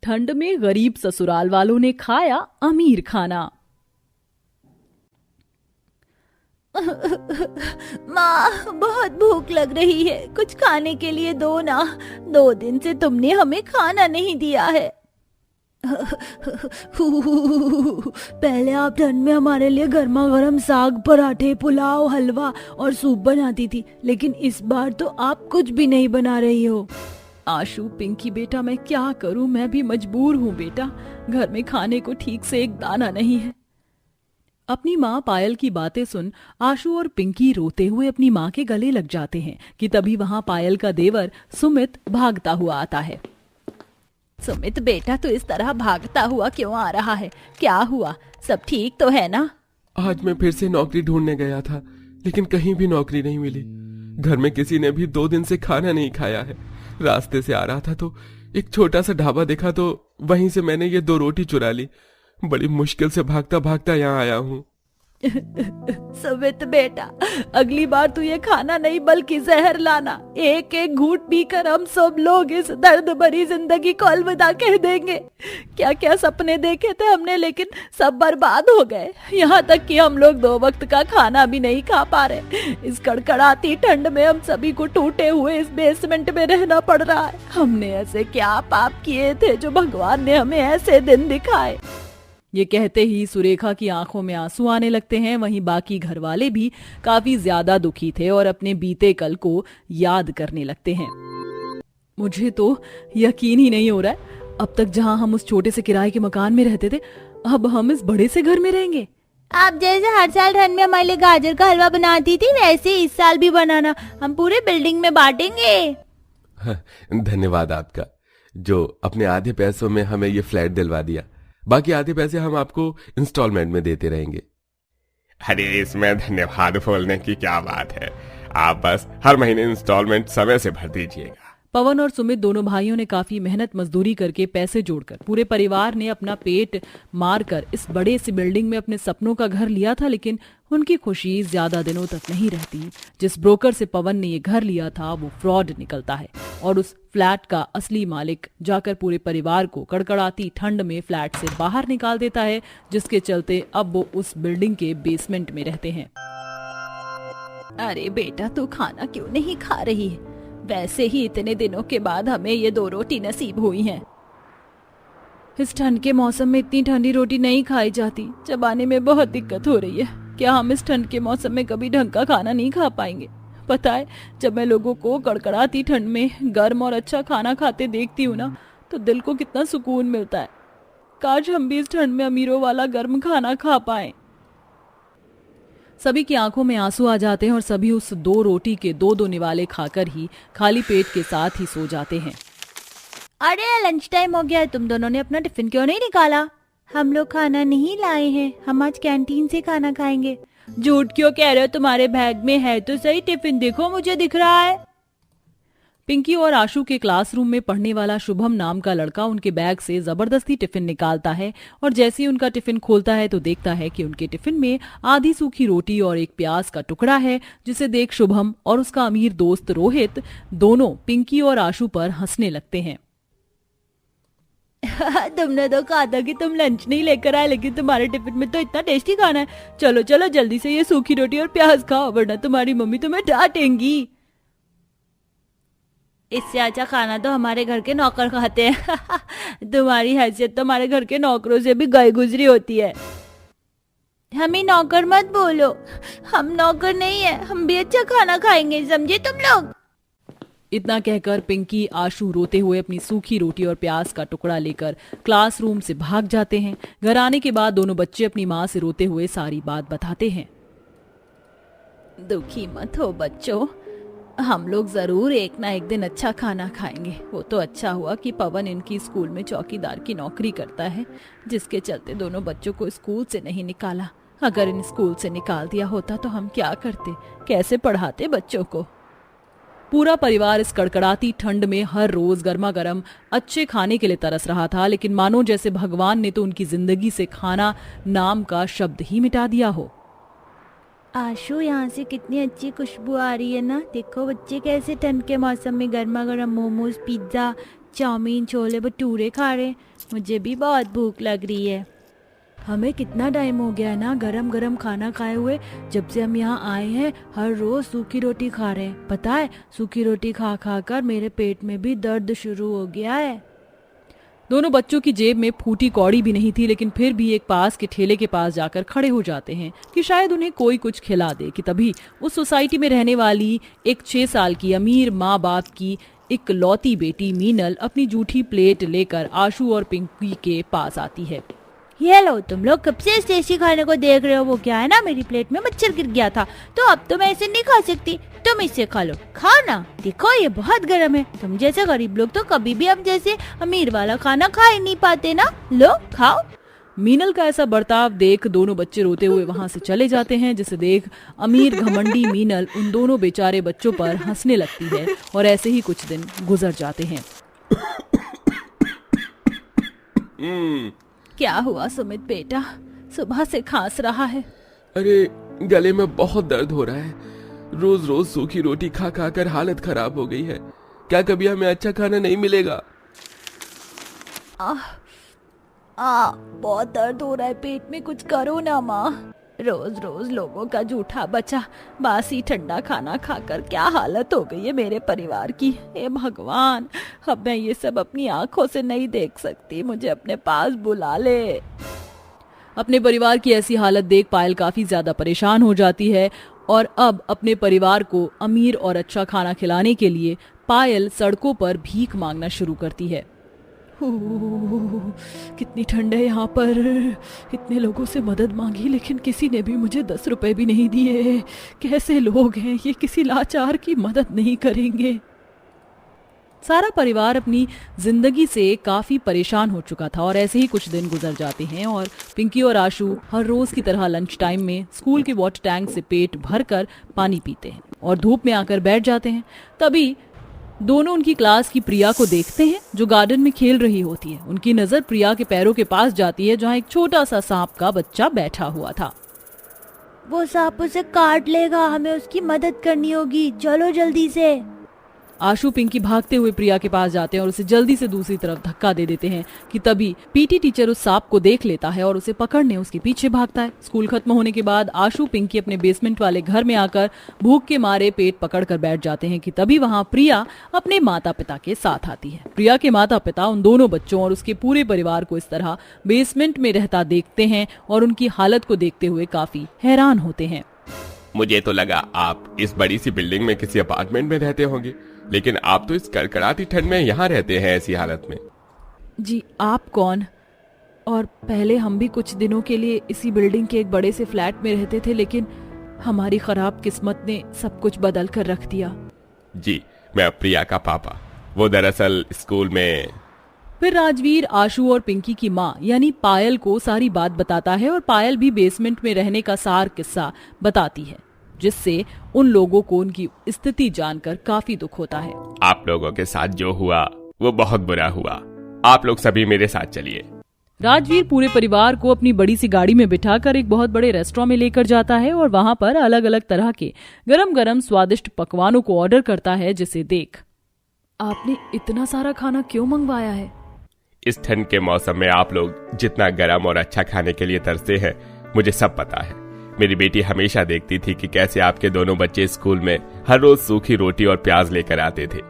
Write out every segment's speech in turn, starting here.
ठंड में गरीब ससुराल वालों ने खाया अमीर खाना। माँ, बहुत भूख लग रही है, कुछ खाने के लिए दो ना। 2 दिन से तुमने हमें खाना नहीं दिया है। पहले आप ठंड में हमारे लिए गर्मा गर्म साग, पराठे, पुलाव, हलवा और सूप बनाती थी, लेकिन इस बार तो आप कुछ भी नहीं बना रही हो। आशु, पिंकी बेटा, मैं क्या करूं, मैं भी मजबूर हूं बेटा। घर में खाने को ठीक से एक दाना नहीं है। अपनी माँ पायल की बातें सुन आशु और पिंकी रोते हुए अपनी माँ के गले लग जाते हैं कि तभी वहां पायल का देवर सुमित भागता हुआ आता है। सुमित बेटा, तू इस तरह भागता हुआ क्यों आ रहा है? क्या हुआ? सब ठीक तो है ना? आज मैं फिर से नौकरी ढूंढने गया था, लेकिन कहीं भी नौकरी नहीं मिली। घर में किसी ने भी 2 दिन से खाना नहीं खाया है। रास्ते से आ रहा था तो एक छोटा सा ढाबा देखा, तो वहीं से मैंने ये 2 रोटी चुरा ली। बड़ी मुश्किल से भागता भागता यहाँ आया हूँ। सुमित बेटा, अगली बार तू ये खाना नहीं बल्कि जहर लाना। एक एक घूंट पीकर हम सब लोग इस दर्द भरी जिंदगी को अलविदा कह देंगे। क्या क्या सपने देखे थे हमने, लेकिन सब बर्बाद हो गए। यहाँ तक कि हम लोग 2 वक्त का खाना भी नहीं खा पा रहे। इस कड़कड़ाती ठंड में हम सभी को टूटे हुए इस बेसमेंट में रहना पड़ रहा है। हमने ऐसे क्या पाप किए थे जो भगवान ने हमें ऐसे दिन दिखाए? ये कहते ही सुरेखा की आंखों में आंसू आने लगते हैं। वहीं बाकी घर वाले भी काफी ज्यादा दुखी थे और अपने बीते कल को याद करने लगते हैं। मुझे तो यकीन ही नहीं हो रहा है, अब तक जहां हम उस छोटे से किराए के मकान में रहते थे, अब हम इस बड़े से घर में रहेंगे। आप जैसे हर साल ठंड में हमारे लिए गाजर का हलवा बनाती थी, वैसे इस साल भी बनाना। हम पूरे बिल्डिंग में बांटेंगे। धन्यवाद आपका, जो अपने आधे पैसों में हमें ये फ्लैट दिलवा दिया। बाकी आधे पैसे हम आपको इंस्टॉलमेंट में देते रहेंगे। अरे, इसमें धन्यवाद बोलने की क्या बात है। आप बस हर महीने इंस्टॉलमेंट समय से भर दीजिएगा। पवन और सुमित दोनों भाइयों ने काफी मेहनत मजदूरी करके पैसे जोड़कर पूरे परिवार ने अपना पेट मारकर इस बड़े सी बिल्डिंग में अपने सपनों का घर लिया था। लेकिन उनकी खुशी ज्यादा दिनों तक नहीं रहती। जिस ब्रोकर से पवन ने ये घर लिया था वो फ्रॉड निकलता है और उस फ्लैट का असली मालिक जाकर पूरे परिवार को कड़कड़ाती ठंड में फ्लैट से बाहर निकाल देता है, जिसके चलते अब वो उस बिल्डिंग के बेसमेंट में रहते हैं। अरे बेटा, तू खाना क्यों नहीं खा रही है? वैसे ही इतने दिनों के बाद हमें ये 2 रोटी नसीब हुई हैं। इस ठंड के मौसम में इतनी ठंडी रोटी नहीं खाई जाती, चबाने में बहुत दिक्कत हो रही है। क्या हम इस ठंड के मौसम में कभी ढंग का खाना नहीं खा पाएंगे? पता है, जब मैं लोगों को कड़कड़ाती ठंड में गर्म और अच्छा खाना खाते देखती हूँ ना, तो दिल को कितना सुकून मिलता है। काश हम भी इस ठंड में अमीरों वाला गर्म खाना खा पाएं। सभी की आंखों में आंसू आ जाते हैं और सभी उस 2 रोटी के 2 निवाले खाकर ही खाली पेट के साथ ही सो जाते हैं। अरे, लंच टाइम हो गया है, तुम दोनों ने अपना टिफिन क्यों नहीं निकाला? हम लोग खाना नहीं लाए हैं, हम आज कैंटीन से खाना खाएंगे। झूठ क्यों कह रहे हो? तुम्हारे बैग में है तो सही टिफिन, देखो मुझे दिख रहा है। पिंकी और आशु के क्लासरूम में पढ़ने वाला शुभम नाम का लड़का उनके बैग से जबरदस्ती टिफिन निकालता है और जैसे ही उनका टिफिन खोलता है तो देखता है कि उनके टिफिन में आधी सूखी रोटी और एक प्याज का टुकड़ा है, जिसे देख शुभम और उसका अमीर दोस्त रोहित दोनों पिंकी और आशु पर हंसने लगते हैं। तुमने तो कहा था कि तुम लंच नहीं लेकर आए, लेकिन तुम्हारे टिफिन में तो इतना टेस्टी खाना है। चलो चलो जल्दी से ये सूखी रोटी और प्याज खाओ, वरना तुम्हारी मम्मी तुम्हें डांटेंगी। इससे अच्छा खाना तो हमारे घर के नौकर खाते हैं। तुम्हारी हैसियत तो हमारे घर के नौकरों से भी गई गुजरी होती है। हमें नौकर मत बोलो, हम नौकर नहीं है, हम भी अच्छा खाना खाएंगे, समझे तुम लोग? इतना कहकर पिंकी आशु रोते हुए अपनी सूखी रोटी और प्याज का टुकड़ा लेकर क्लासरूम से भाग जाते हैं। घर आने के बाद दोनों बच्चे अपनी माँ से रोते हुए सारी बात बताते हैं। दुखी मत हो बच्चों, हम लोग जरूर एक ना एक दिन अच्छा खाना खाएंगे। वो तो अच्छा हुआ कि पवन इनकी स्कूल में चौकीदार की नौकरी करता है, जिसके चलते दोनों बच्चों को स्कूल से नहीं निकाला। अगर इन स्कूल से निकाल दिया होता तो हम क्या करते, कैसे पढ़ाते बच्चों को? पूरा परिवार इस कड़कड़ाती ठंड में हर रोज गर्मा गर्म अच्छे खाने के लिए तरस रहा था, लेकिन मानो जैसे भगवान ने तो उनकी जिंदगी से खाना नाम का शब्द ही मिटा दिया हो। आशु, यहाँ से कितनी अच्छी खुशबू आ रही है ना। देखो बच्चे कैसे ठंड के मौसम में गर्मा गर्म मोमोज, पिज्जा, चाउमीन, छोले भटूरे खा रहे हैं। मुझे भी बहुत भूख लग रही है। हमें कितना टाइम हो गया है ना गरम गरम खाना खाए हुए। जब से हम यहाँ आए हैं हर रोज सूखी रोटी खा रहे हैं। पता है, सूखी रोटी खा खा कर मेरे पेट में भी दर्द शुरू हो गया है। दोनों बच्चों की जेब में फूटी कौड़ी भी नहीं थी, लेकिन फिर भी एक पास के ठेले के पास जाकर खड़े हो जाते हैं कि शायद उन्हें कोई कुछ खिला दे। कि तभी उस सोसाइटी में रहने वाली एक 6 साल की अमीर माँ बाप की एक लौती बेटी मीनल अपनी जूठी प्लेट लेकर आशु और पिंकी के पास आती है। ये लो, तुम लोग कब से इस टेस्टी खाने को देख रहे हो। वो क्या है ना, मेरी प्लेट में मच्छर गिर गया था, तो अब तो मैं इसे नहीं खा सकती। तुम इसे खा लो। खाओ ना, देखो ये बहुत गर्म है। तुम जैसे गरीब लोग तो कभी भी हम जैसे अमीर वाला खाना खा ही नहीं पाते ना। लो खाओ। मीनल का ऐसा बर्ताव देख दोनों बच्चे रोते हुए वहां से चले जाते हैं, जिसे देख अमीर घमंडी मीनल उन दोनों बेचारे बच्चों पर हंसने लगती है। और ऐसे ही कुछ दिन गुजर जाते हैं। क्या हुआ सुमित बेटा, सुबह से खांस रहा है? अरे गले में बहुत दर्द हो रहा है। रोज रोज सूखी रोटी खा खा कर हालत खराब हो गई है। क्या कभी हमें अच्छा खाना नहीं मिलेगा? बहुत दर्द हो रहा है पेट में, कुछ करो ना माँ। रोज रोज लोगों का जूठा बचा बासी ठंडा खाना खाकर क्या हालत हो गई है मेरे परिवार की। हे भगवान, अब मैं ये सब अपनी आंखों से नहीं देख सकती, मुझे अपने पास बुला ले। अपने परिवार की ऐसी हालत देख पायल काफी ज्यादा परेशान हो जाती है और अब अपने परिवार को अमीर और अच्छा खाना खिलाने के लिए पायल सड़कों पर भीख मांगना शुरू करती है। कितनी ठंड है यहाँ पर। इतने लोगों से मदद मांगी लेकिन किसी ने भी मुझे 10 रुपए भी नहीं दिए। कैसे लोग हैं ये, किसी लाचार की मदद नहीं करेंगे। सारा परिवार अपनी जिंदगी से काफी परेशान हो चुका था और ऐसे ही कुछ दिन गुजर जाते हैं और पिंकी और आशु हर रोज की तरह लंच टाइम में स्कूल के वाटर टैंक से पेट भरकर पानी पीते हैं और धूप में आकर बैठ जाते हैं। तभी दोनों उनकी क्लास की प्रिया को देखते हैं जो गार्डन में खेल रही होती है। उनकी नजर प्रिया के पैरों के पास जाती है जहाँ एक छोटा सा सांप का बच्चा बैठा हुआ था। वो सांप उसे काट लेगा, हमें उसकी मदद करनी होगी, चलो जल्दी से। आशु पिंकी भागते हुए प्रिया के पास जाते हैं और उसे जल्दी से दूसरी तरफ धक्का दे देते हैं कि तभी पीटी टीचर उस सांप को देख लेता है और उसे पकड़ने उसके पीछे भागता है। स्कूल खत्म होने के बाद आशु पिंकी अपने बेसमेंट वाले घर में आकर भूख के मारे पेट पकड़कर बैठ जाते हैं कि तभी वहां प्रिया अपने माता पिता के साथ आती है। प्रिया के माता पिता उन दोनों बच्चों और उसके पूरे परिवार को इस तरह बेसमेंट में रहता देखते हैं और उनकी हालत को देखते हुए काफी हैरान होते हैं। मुझे तो लगा आप इस बड़ी सी बिल्डिंग में किसी अपार्टमेंट में रहते होंगे, लेकिन आप तो इस कड़कड़ाती ठंड में यहाँ रहते हैं ऐसी हालत में। जी आप कौन? और पहले हम भी कुछ दिनों के लिए इसी बिल्डिंग के एक बड़े से फ्लैट में रहते थे, लेकिन हमारी खराब किस्मत ने सब कुछ बदल कर रख दिया। जी मैं प्रिया का पापा। वो दरअसल स्कूल में। फिर राजवीर आशु और पिंकी की माँ यानी पायल को सारी बात बताता है और पायल भी बेसमेंट में रहने का सार किस्सा बताती है, जिससे उन लोगों को उनकी स्थिति जानकर काफी दुख होता है। आप लोगों के साथ जो हुआ वो बहुत बुरा हुआ। आप लोग सभी मेरे साथ चलिए। राजवीर पूरे परिवार को अपनी बड़ी सी गाड़ी में बिठाकर एक बहुत बड़े रेस्टोरेंट में लेकर जाता है और वहां पर अलग अलग तरह के गरम गरम स्वादिष्ट पकवानों को ऑर्डर करता है, जिसे देख आपने इतना सारा खाना क्यों मंगवाया है? इस ठंड के मौसम में आप लोग जितना गरम और अच्छा खाने के लिए तरसते हैं मुझे सब पता है। मेरी बेटी हमेशा देखती थी कि कैसे आपके दोनों बच्चे स्कूल में हर रोज सूखी रोटी और प्याज लेकर आते थे।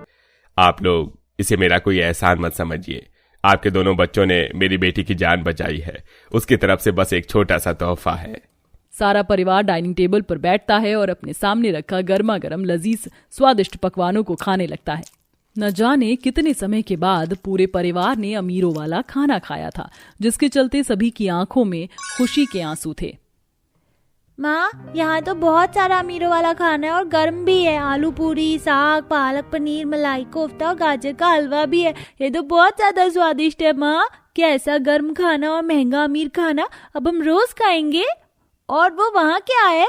आप लोग इसे मेरा कोई एहसान मत समझिए। आपके दोनों बच्चों ने मेरी बेटी की जान बचाई है, उसकी तरफ से बस एक छोटा सा तोहफा है। सारा परिवार डाइनिंग टेबल पर बैठता है और अपने सामने रखा गर्मा गर्म लजीज स्वादिष्ट पकवानों को खाने लगता है। न जाने कितने समय के बाद पूरे परिवार ने अमीरों वाला खाना खाया था, जिसके चलते सभी की आंखों में खुशी के आंसू थे। माँ, यहाँ तो बहुत सारा अमीरों वाला खाना है और गर्म भी है। आलू पूरी, साग, पालक पनीर, मलाई कोफ्ता और गाजर का हलवा भी है। ये तो बहुत ज्यादा स्वादिष्ट है माँ। क्या ऐसा गर्म खाना और महंगा अमीर खाना अब हम रोज खाएंगे? और वो वहाँ क्या है?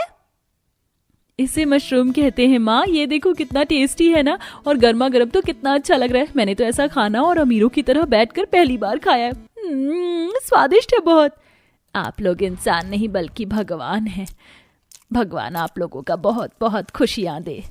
इसे मशरूम कहते हैं माँ। ये देखो कितना टेस्टी है ना, और गर्मा गर्म तो कितना अच्छा लग रहा है। मैंने तो ऐसा खाना और अमीरों की तरह बैठकर पहली बार खाया है। स्वादिष्ट है बहुत। आप लोग इंसान नहीं बल्कि भगवान हैं। भगवान आप लोगों का बहुत बहुत खुशियां दे।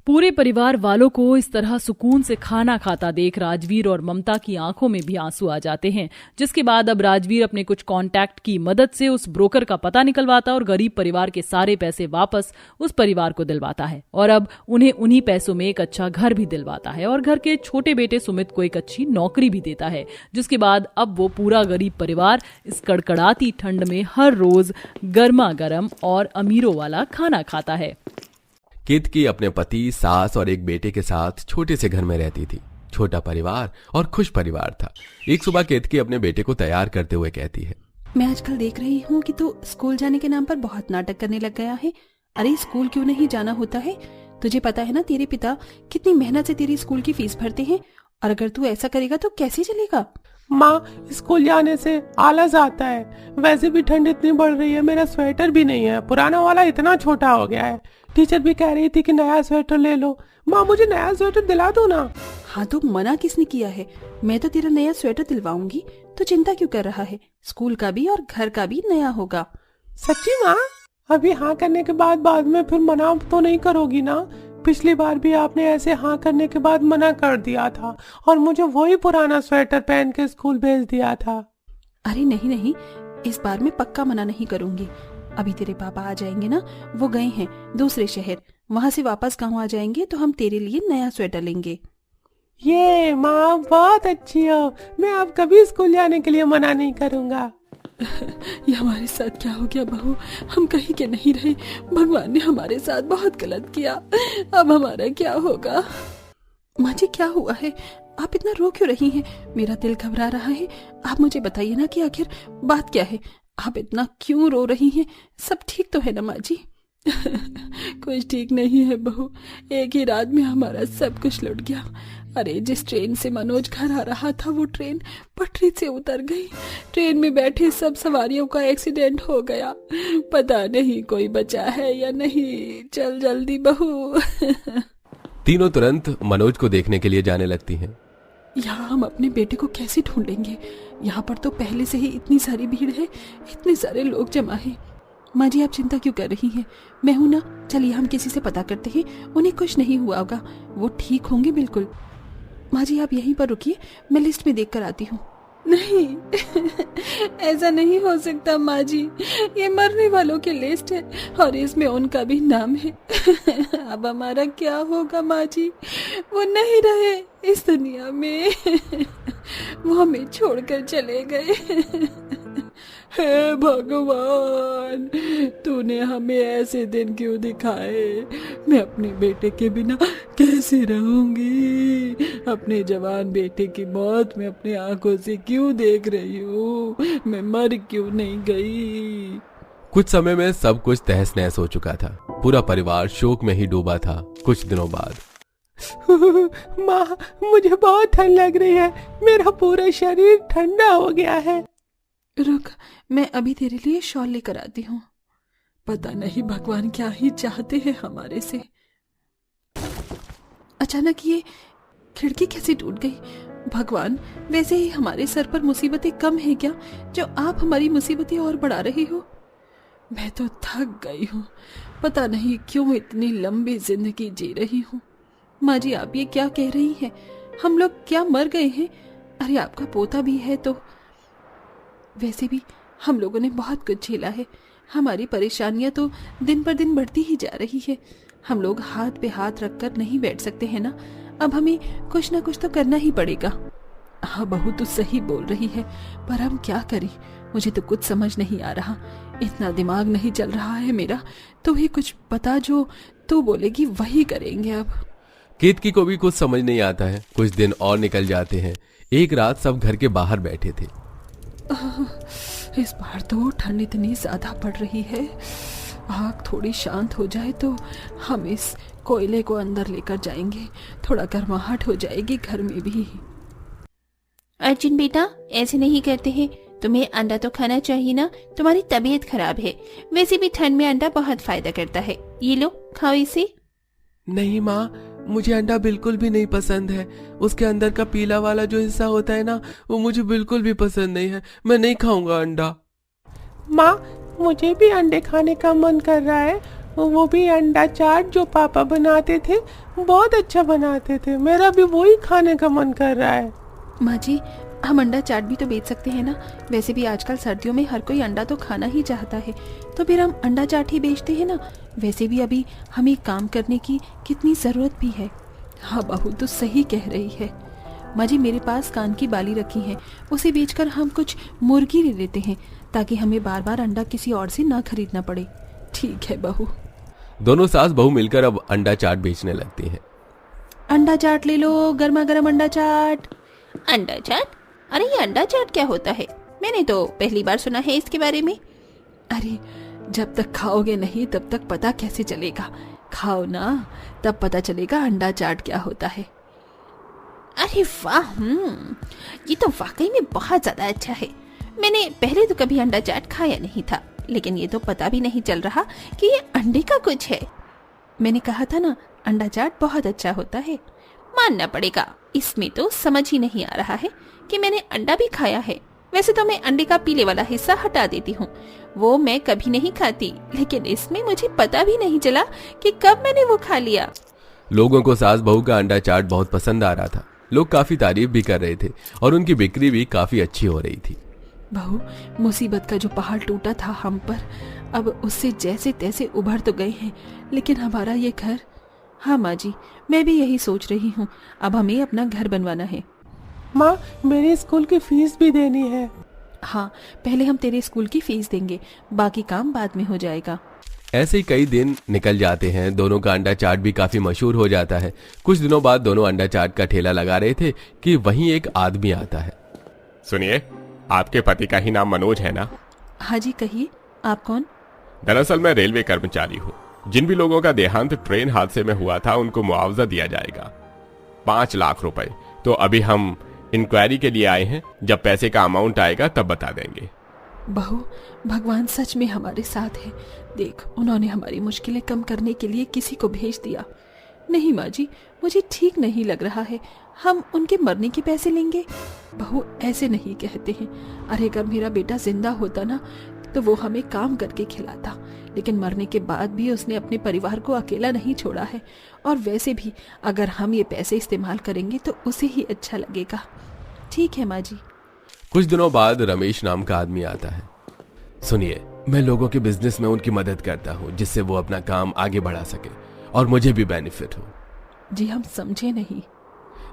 पूरे परिवार वालों को इस तरह सुकून से खाना खाता देख राजवीर और ममता की आंखों में भी आंसू आ जाते हैं, जिसके बाद अब राजवीर अपने कुछ कांटेक्ट की मदद से उस ब्रोकर का पता निकलवाता और गरीब परिवार के सारे पैसे वापस उस परिवार को दिलवाता है और अब उन्हें उन्हीं पैसों में एक अच्छा घर भी दिलवाता है और घर के छोटे बेटे सुमित को एक अच्छी नौकरी भी देता है, जिसके बाद अब वो पूरा गरीब परिवार इस कड़कड़ाती ठंड में हर रोज गर्मा गर्म और अमीरों वाला खाना खाता है। केतकी अपने पति, सास और एक बेटे के साथ छोटे से घर में रहती थी। छोटा परिवार और खुश परिवार था। एक सुबह केतकी अपने बेटे को तैयार करते हुए कहती है, मैं आजकल देख रही हूँ कि तू स्कूल जाने के नाम पर बहुत नाटक करने लग गया है। अरे स्कूल क्यों नहीं जाना होता है? तुझे पता है ना तेरे पिता कितनी मेहनत से तेरी स्कूल की फीस भरते हैं, और अगर तू ऐसा करेगा तो कैसे चलेगा? माँ, स्कूल जाने से आलस आता है। वैसे भी ठंड इतनी बढ़ रही है, मेरा स्वेटर भी नहीं है, पुराना वाला इतना छोटा हो गया है। टीचर भी कह रही थी कि नया स्वेटर ले लो। माँ, मुझे नया स्वेटर दिला दो ना। हाँ तो मना किसने किया है? मैं तो तेरा नया स्वेटर दिलवाऊंगी, तो चिंता क्यों कर रहा है? स्कूल का भी और घर का भी नया होगा। सच्ची माँ? अभी हाँ करने के बाद में फिर मना तो नहीं करोगी ना? पिछली बार भी आपने ऐसे हाँ करने के बाद मना कर दिया था और मुझे वही पुराना स्वेटर पहन के स्कूल भेज दिया था। अरे नहीं नहीं, इस बार मैं पक्का मना नहीं करूंगी। अभी तेरे पापा आ जाएंगे ना, वो गए हैं दूसरे शहर, वहाँ से वापस गाँव आ जाएंगे तो हम तेरे लिए नया स्वेटर लेंगे। ये माँ बहुत अच्छी हो, मैं अब कभी स्कूल जाने के लिए मना नहीं करूँगा। ये हमारे साथ क्या हो गया बहू? हम कहीं के नहीं रहे। भगवान ने हमारे साथ बहुत गलत किया। अब हमारा क्या होगा? माँ जी क्या हुआ है? आप इतना रो क्यों रही हैं? मेरा दिल घबरा रहा है। आप मुझे बताइए ना कि आखिर बात क्या है? आप इतना क्यों रो रही हैं? सब ठीक तो है ना माँ जी? कुछ ठीक नहीं है बहू, एक ही रात में हमारा सब कुछ लुट गया। अरे जिस ट्रेन से मनोज घर आ रहा था वो ट्रेन पटरी से उतर गई। ट्रेन में बैठे सब सवारियों का एक्सीडेंट हो गया। पता नहीं कोई बचा है या नहीं। चल जल्दी बहू। तीनों तुरंत मनोज को देखने के लिए जाने लगती हैं। यहाँ हम अपने बेटे को कैसे ढूंढेंगे? यहाँ पर तो पहले से ही इतनी सारी भीड़ है, इतने सारे लोग जमा हैं। माँ जी आप चिंता क्यों कर रही हैं? मैं हूं ना, चलिए हम किसी से पता करते हैं। उन्हें कुछ नहीं हुआ होगा, वो ठीक होंगे बिल्कुल। माँ जी आप यहीं पर रुकिए, मैं लिस्ट में देख कर आती हूँ। नहीं ऐसा नहीं हो सकता माँ जी, ये मरने वालों की लिस्ट है और इसमें उनका भी नाम है। अब हमारा क्या होगा माँ जी? वो नहीं रहे इस दुनिया में। वो हमें छोड़कर चले गए। हे भगवान, तूने हमें ऐसे दिन क्यों दिखाए? मैं अपने बेटे के बिना कैसे रहूंगी? अपने जवान बेटे की मौत मैं अपनी आंखों से क्यों देख रही हूँ? मैं मर क्यों नहीं गई? कुछ समय में सब कुछ तहस नहस हो चुका था। पूरा परिवार शोक में ही डूबा था। कुछ दिनों बाद माँ, मुझे बहुत ठंड लग रही है, मेरा पूरा शरीर ठंडा हो गया है। रुक, मैं अभी तेरे लिए शॉल लेकर आती हूँ। पता नहीं भगवान क्या ही चाहते हैं हमारे से। अचानक ये खिड़की कैसे टूट गई? भगवान, वैसे ही हमारे सर पर मुसीबतें कम है क्या जो आप हमारी मुसीबतें और बढ़ा रहे हो? मैं तो थक गई हूँ, पता नहीं क्यों इतनी लंबी जिंदगी जी रही हूँ। माँ जी आप ये क्या कह रही हैं? हम लोग क्या मर गए हैं? अरे आपका पोता भी है तो। वैसे भी हम लोगों ने बहुत कुछ झेला है। हमारी परेशानियां तो दिन पर दिन बढ़ती ही जा रही है। हम लोग हाथ पे हाथ रखकर नहीं बैठ सकते हैं ना। अब हमें कुछ ना कुछ तो करना ही पड़ेगा। हाँ बहू तो सही बोल रही है, पर हम क्या करें? मुझे तो कुछ समझ नहीं आ रहा, इतना दिमाग नहीं चल रहा है मेरा। तो ही कुछ बता, जो तू बोलेगी वही करेंगे। अब केतकी को भी कुछ समझ नहीं आता है। कुछ दिन और निकल जाते हैं। एक रात सब घर के बाहर बैठे थे। इस बार तो ठंड इतनी ज्यादा पड़ रही है। आग थोड़ी शांत हो जाए तो हम इस कोयले को अंदर लेकर जाएंगे, थोड़ा गर्माहट हो जाएगी घर में भी। अर्जुन बेटा ऐसे नहीं कहते हैं, तुम्हें अंडा तो खाना चाहिए ना, तुम्हारी तबीयत खराब है। वैसे भी ठंड में अंडा बहुत फायदा करता है, ये लो खाओ इसे। नहीं माँ, मुझे अंडा बिल्कुल भी नहीं पसंद है। उसके अंदर का पीला वाला जो हिस्सा होता है ना, वो मुझे बिल्कुल भी पसंद नहीं है। मैं नहीं खाऊंगा अंडा। माँ, मुझे भी अंडे खाने का मन कर रहा है। वो भी अंडा चाट जो पापा बनाते थे, बहुत अच्छा बनाते थे। मेरा भी वही खाने का मन कर रहा है। माँ जी, हम अंडा चाट भी तो बेच सकते हैं ना। वैसे भी आजकल सर्दियों में हर कोई अंडा तो खाना ही चाहता है, तो फिर हम अंडा चाट ही बेचते हैं ना। वैसे भी अभी हमें काम करने की कितनी ज़रूरत भी है। हाँ बहू तो सही कह रही है। माँ जी, मेरे पास कान की बाली रखी है, उसे बेचकर हम कुछ मुर्गी ले लेते हैं, ताकि हमें बार बार अंडा किसी और से ना खरीदना पड़े। ठीक है बहू। दोनों सास बहू मिलकर अब अंडा चाट बेचने लगती हैं। अंडा चाट ले लो, गर्मा गर्म अंडा चाट। अंडा चाट? अरे ये अंडा चाट क्या होता है? मैंने तो पहली बार सुना है इसके बारे में। अरे जब तक खाओगे नहीं तब तक पता कैसे चलेगा। खाओ ना, तब पता चलेगा अंडा चाट क्या होता है। अरे वाह, ये तो वाकई में बहुत ज्यादा अच्छा है। मैंने पहले तो कभी अंडा चाट खाया नहीं था, लेकिन ये तो पता भी नहीं चल रहा कि ये अंडे का कुछ है। मैंने कहा था ना, अंडा चाट बहुत अच्छा होता है। मानना पड़ेगा, इसमें तो समझ ही नहीं आ रहा है कि मैंने अंडा भी खाया है। वैसे तो मैं अंडे का पीले वाला हिस्सा हटा देती हूँ, वो मैं कभी नहीं खाती, लेकिन इसमें मुझे पता भी नहीं चला कि कब मैंने वो खा लिया। लोगों को सास बहू का अंडा चाट बहुत पसंद आ रहा था। लोग काफी तारीफ भी कर रहे थे और उनकी बिक्री भी काफी अच्छी हो रही थी। बहू, मुसीबत का जो पहाड़ टूटा था हम पर, अब उससे जैसे तैसे उभर तो गए हैं, लेकिन हमारा ये घर। हाँ माँ जी, मैं भी यही सोच रही हूँ, अब हमें अपना घर बनवाना है। माँ, मेरी स्कूल की फीस भी देनी है। हाँ, पहले हम तेरे स्कूल की फीस देंगे, बाकी काम बाद में हो जाएगा। ऐसे ही कई दिन निकल जाते हैं। दोनों का अंडा चाट भी काफी मशहूर हो जाता है। कुछ दिनों बाद दोनों अंडा चाट का ठेला लगा रहे थे कि वहीं एक आदमी आता है। सुनिए, आपके पति का ही नाम मनोज है ना? हाँ जी, कहिए, आप कौन? दरअसल मैं रेलवे कर्मचारी हूँ। जिन भी लोगों का देहांत ट्रेन हादसे में हुआ था उनको मुआवजा दिया जाएगा, 5 लाख रुपए। तो अभी हम इंक्वायरी के लिए आए हैं, जब पैसे का अमाउंट आएगा तब बता देंगे। बहू, भगवान सच में हमारे साथ है। देख, उन्होंने हमारी मुश्किलें कम करने के लिए किसी को भेज दिया। नहीं माँ जी, मुझे ठीक नहीं लग रहा है। हम उनके मरने के पैसे लेंगे? बहू, ऐसे नहीं कहते हैं। अरे अगर मेरा बेटा जिंदा होता ना, तो वो हमें काम करके खिलाता, लेकिन मरने के बाद भी उसने अपने परिवार को अकेला नहीं छोड़ा है। और वैसे भी अगर हम ये पैसे इस्तेमाल करेंगे तो उसे ही अच्छा लगेगा। ठीक है माँ जी। कुछ दिनों बाद रमेश नाम का आदमी आता है। सुनिए, मैं लोगों के बिजनेस में उनकी मदद करता हूँ, जिससे वो अपना काम आगे बढ़ा सके और मुझे भी बेनिफिट हो। जी हम समझे नहीं।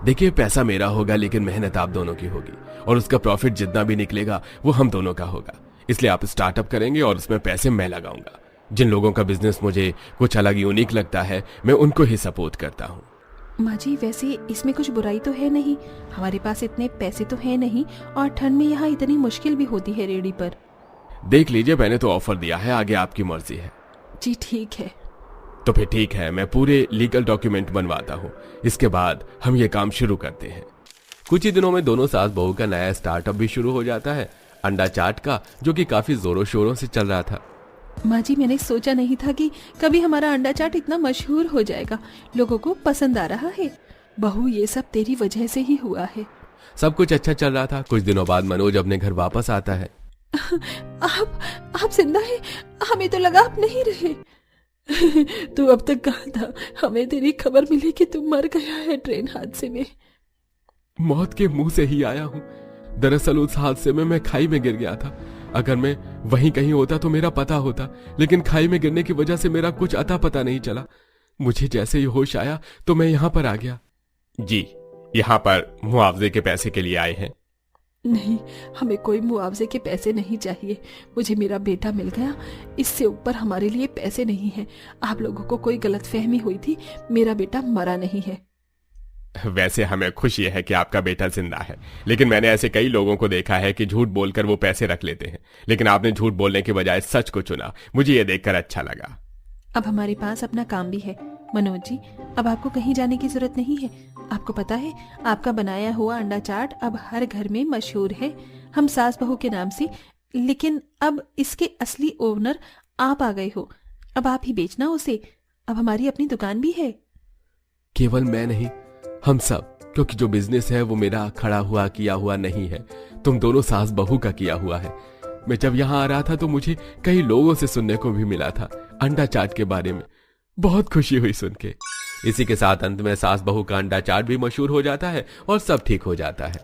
देखिए, पैसा मेरा होगा, लेकिन मेहनत आप दोनों की होगी, और उसका प्रॉफिट जितना भी निकलेगा वो हम दोनों का होगा। इसलिए आप स्टार्टअप करेंगे और उसमें पैसे मैं लगाऊंगा। जिन लोगों का बिजनेस मुझे कुछ अलग यूनिक लगता है, मैं उनको ही सपोर्ट करता हूँ। माँ जी, वैसे इसमें कुछ बुराई तो है नहीं। हमारे पास इतने पैसे तो है नहीं, और ठंड में यहाँ इतनी मुश्किल भी होती है रेडी पर। देख लीजिए, मैंने तो ऑफर दिया है, आगे आपकी मर्जी है। जी ठीक है। तो फिर ठीक है, मैं पूरे लीगल डॉक्यूमेंट बनवाता हूँ। इसके बाद हम ये काम शुरू करते हैं। कुछ ही दिनों में दोनों सास बहू का नया स्टार्टअप भी शुरू हो जाता है, अंडा चाट का, जो कि काफी जोरों शोरों से चल रहा था। माँ जी, मैंने सोचा नहीं था कि कभी हमारा अंडा चाट इतना मशहूर हो जाएगा। लोगों को पसंद आ रहा है। बहू, ये सब तेरी वजह से ही हुआ है। सब कुछ अच्छा चल रहा था। कुछ दिनों बाद मनोज अपने घर वापस आता है। आप जिंदा हैं? हमें तो लगा आप नहीं रहे। तू अब तक कहाँ था? हमें तेरी खबर मिली कि तू मर गया है ट्रेन हादसे में। मौत के मुंह से ही आया हूँ। दरअसल उस हादसे में मैं खाई में गिर गया था। अगर मैं वहीं कहीं होता तो मेरा पता होता, लेकिन खाई में गिरने की वजह से मेरा कुछ अता पता नहीं चला। मुझे जैसे ही होश आया तो मैं यहाँ पर आ गया। जी, यहाँ पर मुआवजे के पैसे के लिए आए हैं। नहीं, हमें कोई मुआवजे के पैसे नहीं चाहिए। मुझे मेरा बेटा मिल गया, इससे ऊपर हमारे लिए पैसे नहीं है। आप लोगों को कोई गलतफहमी हुई थी, मेरा बेटा मरा नहीं है। वैसे हमें खुशी है कि आपका बेटा जिंदा है, लेकिन मैंने ऐसे कई लोगों को देखा है कि झूठ बोलकर वो पैसे रख लेते हैं, लेकिन आपने झूठ बोलने के बजाय सच को चुना। मुझे ये देखकर अच्छा लगा। अब हमारे पास अपना काम भी है मनोज जी, अब आपको कहीं जाने की जरूरत नहीं है। आपको पता है, आपका बनाया हुआ अंडा चाट अब हर घर में मशहूर है, हम सास बहू के नाम से। लेकिन अब इसके असली ओनर आप आ गए हो। अब आप ही बेचना उसे। अब हमारी अपनी दुकान भी है। केवल मैं नहीं, हम सब, क्योंकि जो बिजनेस है वो मेरा खड़ा हुआ किया हुआ नहीं है, तुम दोनों सास बहू का किया हुआ है। मैं जब यहाँ आ रहा था तो मुझे कई लोगों से सुनने को भी मिला था अंडा चाट के बारे में। बहुत खुशी हुई सुन के। इसी के साथ अंत में सास बहू का अंडा चाट भी मशहूर हो जाता है और सब ठीक हो जाता है।